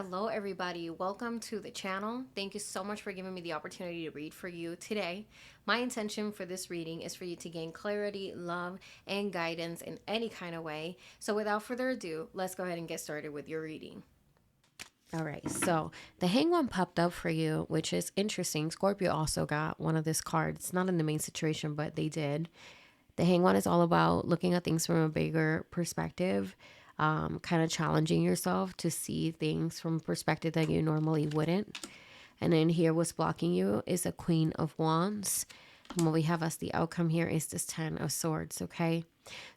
Hello, everybody. Welcome to the channel. Thank you so much for giving me the opportunity to read for you today. My intention for this reading is for you to gain clarity, love, and guidance in any kind of way. So, without further ado, let's go ahead and get started with your reading. All right, so the Hangman popped up for you, which is interesting. Scorpio also got one of this card. It's not in the main situation, but they did. The Hangman is all about looking at things from a bigger perspective, kind of challenging yourself to see things from a perspective that you normally wouldn't. And then here, what's blocking you is a Queen of Wands. And what we have as the outcome here is this Ten of Swords, okay?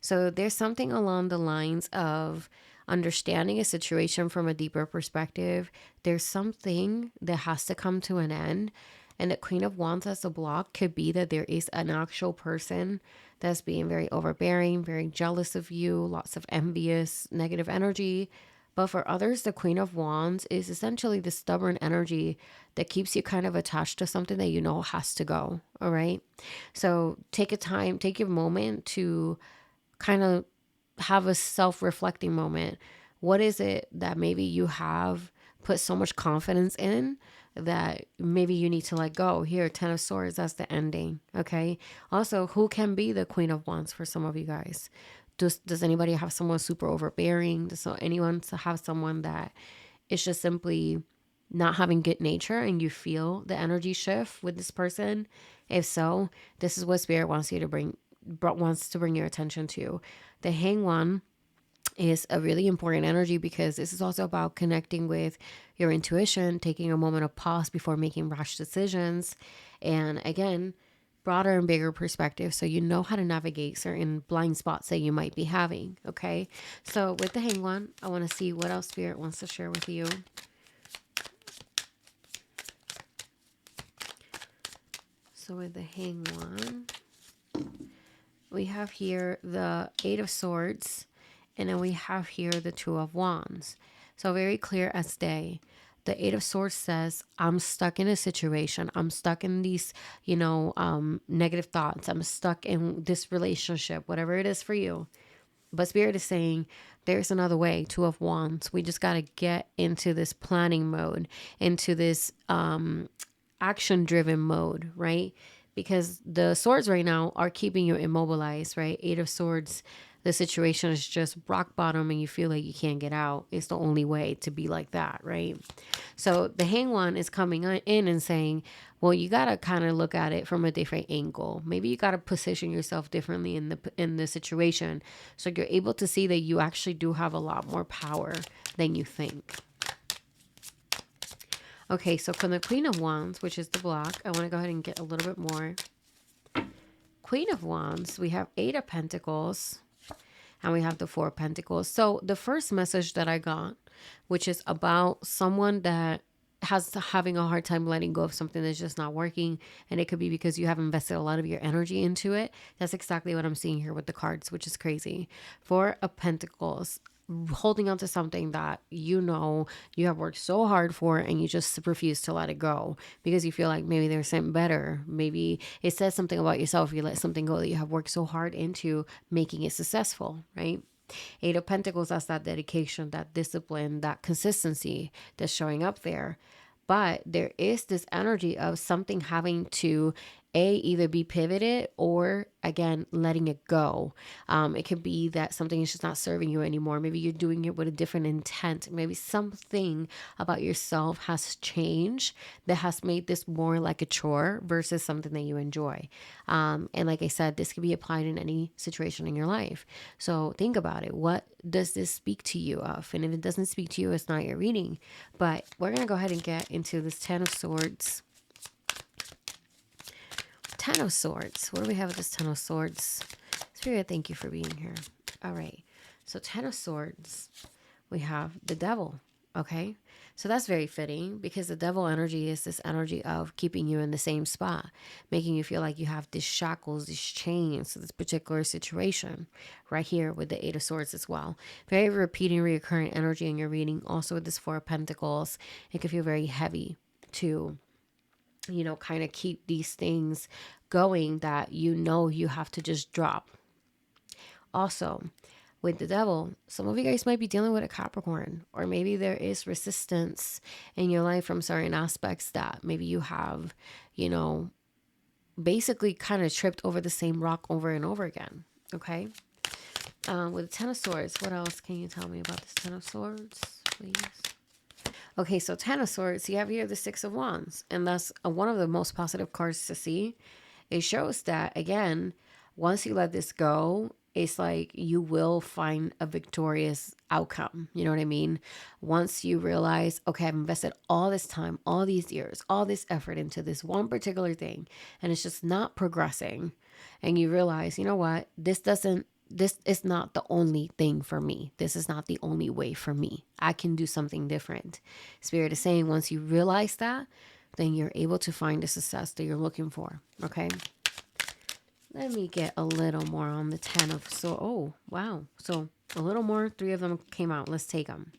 So there's something along the lines of understanding a situation from a deeper perspective. There's something that has to come to an end. And the Queen of Wands as a block could be that there is an actual person that's being very overbearing, very jealous of you, lots of envious, negative energy. But for others, the Queen of Wands is essentially the stubborn energy that keeps you kind of attached to something that you know has to go. All right. So take a time, take your moment to kind of have a self-reflecting moment. What is it that maybe you have put so much confidence in that maybe you need to let go? Here, Ten of Swords, that's the ending. Okay. Also, who can be the Queen of Wands for some of you guys? Does anybody have someone super overbearing? Does anyone have someone that is just simply not having good nature and you feel the energy shift with this person? If so, this is what Spirit wants you to wants to bring your attention to. The Hangman is a really important energy because this is also about connecting with your intuition, taking a moment of pause before making rash decisions, and again, broader and bigger perspective so you know how to navigate certain blind spots that you might be having. Okay, so with the Hangman, I want to see what else Spirit wants to share with you. So with the Hangman, we have here the Eight of Swords, and then we have here the Two of Wands. So very clear as day. The Eight of Swords says, I'm stuck in a situation. I'm stuck in these, negative thoughts. I'm stuck in this relationship, whatever it is for you. But Spirit is saying, there's another way. Two of Wands. We just got to get into this planning mode, into this action-driven mode, right? Because the swords right now are keeping you immobilized, right? Eight of Swords, the situation is just rock bottom and you feel like you can't get out. It's the only way to be like that, right? So the Hangman is coming in and saying, well, you got to kind of look at it from a different angle. Maybe you got to position yourself differently in the situation so you're able to see that you actually do have a lot more power than you think. Okay, so from the Queen of Wands, which is the block, I want to go ahead and get a little bit more. Queen of Wands, we have Eight of Pentacles, and we have the Four of Pentacles. So the first message that I got, which is about someone that having a hard time letting go of something that's just not working, and it could be because you have invested a lot of your energy into it. That's exactly what I'm seeing here with the cards, which is crazy. Four of Pentacles, holding on to something that you know you have worked so hard for and you just refuse to let it go because you feel like maybe there's something better. Maybe it says something about yourself if you let something go that you have worked so hard into making it successful, right? Eight of Pentacles, that's that dedication, that discipline, that consistency that's showing up there. But there is this energy of something having to either be pivoted or again letting it go. It could be that something is just not serving you anymore. Maybe you're doing it with a different intent. Maybe something about yourself has changed that has made this more like a chore versus something that you enjoy. And like I said, this could be applied in any situation in your life. So think about it. What does this speak to you of? And if it doesn't speak to you, it's not your reading. But we're going to go ahead and get into this Ten of Swords. Ten of Swords. What do we have with this Ten of Swords? Spirit, thank you for being here. All right. So Ten of Swords, we have the Devil. Okay. So that's very fitting because the Devil energy is this energy of keeping you in the same spot, making you feel like you have these shackles, these chains to this particular situation right here with the Eight of Swords as well. Very repeating, reoccurring energy in your reading. Also with this Four of Pentacles, it can feel very heavy to kind of keep these things going that you have to just drop. Also, with the devil, some of you guys might be dealing with a Capricorn, or maybe there is resistance in your life from certain aspects that maybe you have, you know, basically kind of tripped over the same rock over and over again. Okay. With the Ten of Swords, what else can you tell me about this Ten of Swords, please? Okay, so Ten of Swords, you have here the Six of Wands, and that's one of the most positive cards to see. It shows that, again, once you let this go, it's like you will find a victorious outcome. You know what I mean? Once you realize, okay, I've invested all this time, all these years, all this effort into this one particular thing, and it's just not progressing. And you realize, you know what? This is not the only thing for me. This is not the only way for me. I can do something different. Spirit is saying once you realize that, then you're able to find the success that you're looking for. Okay. Let me get a little more on the 10 of so. Oh, wow. So a little more. 3 of them came out. Let's take them.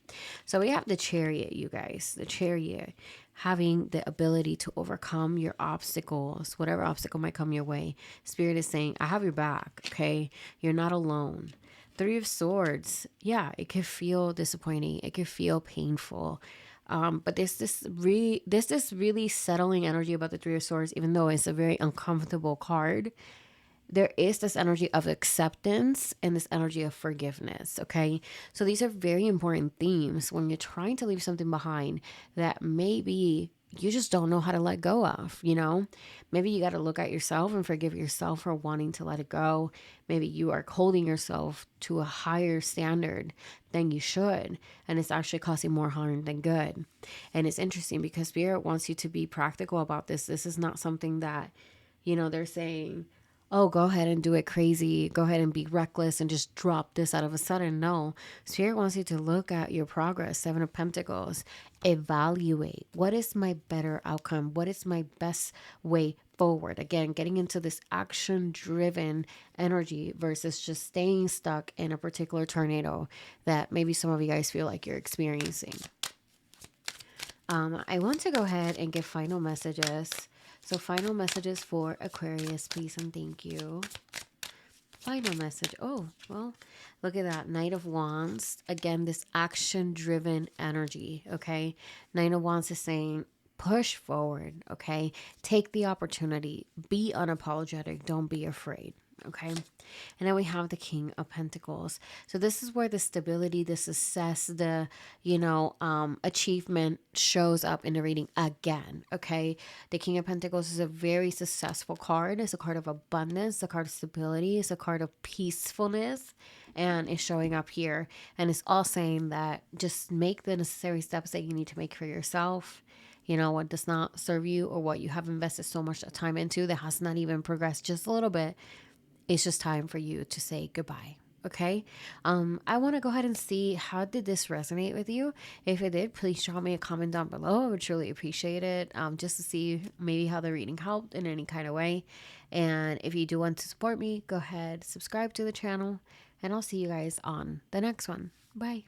So we have the Chariot, you guys. The Chariot having the ability to overcome your obstacles, whatever obstacle might come your way. Spirit is saying, I have your back. Okay. You're not alone. 3 of Swords. Yeah, it could feel disappointing. It could feel painful. But there's this really settling energy about the 3 of Swords, even though it's a very uncomfortable card. There is this energy of acceptance and this energy of forgiveness. Okay. So these are very important themes when you're trying to leave something behind that maybe you just don't know how to let go of, you know? Maybe you got to look at yourself and forgive yourself for wanting to let it go. Maybe you are holding yourself to a higher standard than you should, and it's actually causing more harm than good. And it's interesting because Spirit wants you to be practical about this. This is not something that, you know, they're saying, oh, go ahead and do it crazy. Go ahead and be reckless and just drop this out of a sudden. No, Spirit wants you to look at your progress. 7 of Pentacles. Evaluate. What is my better outcome? What is my best way forward? Again, getting into this action-driven energy versus just staying stuck in a particular tornado that maybe some of you guys feel like you're experiencing. I want to go ahead and give final messages. So final messages for Aquarius, please and thank you. Final message. Oh, well, look at that. Knight of Wands. Again, this action-driven energy, okay? Knight of Wands is saying, push forward, okay? Take the opportunity. Be unapologetic. Don't be afraid. Okay. And then we have the King of Pentacles. So this is where the stability, the success, the, achievement shows up in the reading again. Okay. The King of Pentacles is a very successful card. It's a card of abundance, a card of stability, it's a card of peacefulness. And it's showing up here. And it's all saying that just make the necessary steps that you need to make for yourself. You know, what does not serve you or what you have invested so much time into that has not even progressed just a little bit. It's just time for you to say goodbye. Okay. I want to go ahead and see, how did this resonate with you? If it did, please drop me a comment down below. I would truly appreciate it. Just to see maybe how the reading helped in any kind of way. And if you do want to support me, go ahead, subscribe to the channel, and I'll see you guys on the next one. Bye.